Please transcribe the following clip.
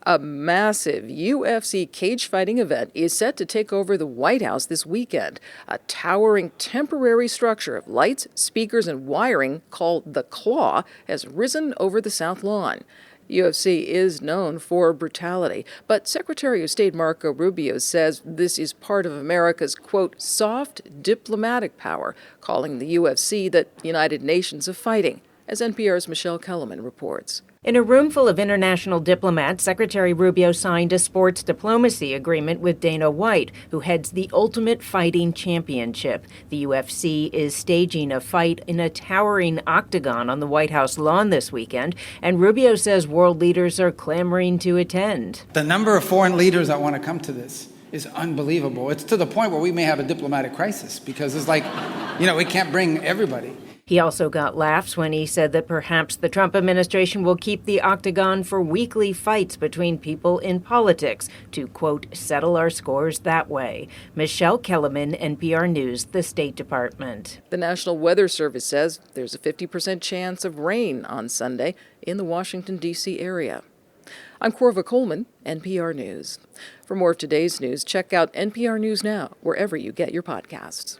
A massive UFC cage fighting event is set to take over the White House this weekend. A towering temporary structure of lights, speakers, and wiring called the Claw has risen over the South Lawn. UFC is known for brutality, but Secretary of State Marco Rubio says this is part of America's, quote, soft diplomatic power, calling the UFC the United Nations of fighting, as NPR's Michelle Kellerman reports. In a room full of international diplomats, Secretary Rubio signed a sports diplomacy agreement with Dana White, who heads the Ultimate Fighting Championship. The UFC is staging a fight in a towering octagon on the White House lawn this weekend, and Rubio says world leaders are clamoring to attend. The number of foreign leaders that want to come to this is unbelievable. It's to the point where we may have a diplomatic crisis because it's like, we can't bring everybody. He also got laughs when he said that perhaps the Trump administration will keep the Octagon for weekly fights between people in politics to, quote, settle our scores that way. Michelle Kellerman, NPR News, the State Department. The National Weather Service says there's a 50% chance of rain on Sunday in the Washington, D.C. area. I'm Corva Coleman, NPR News. For more of today's news, check out NPR News Now, wherever you get your podcasts.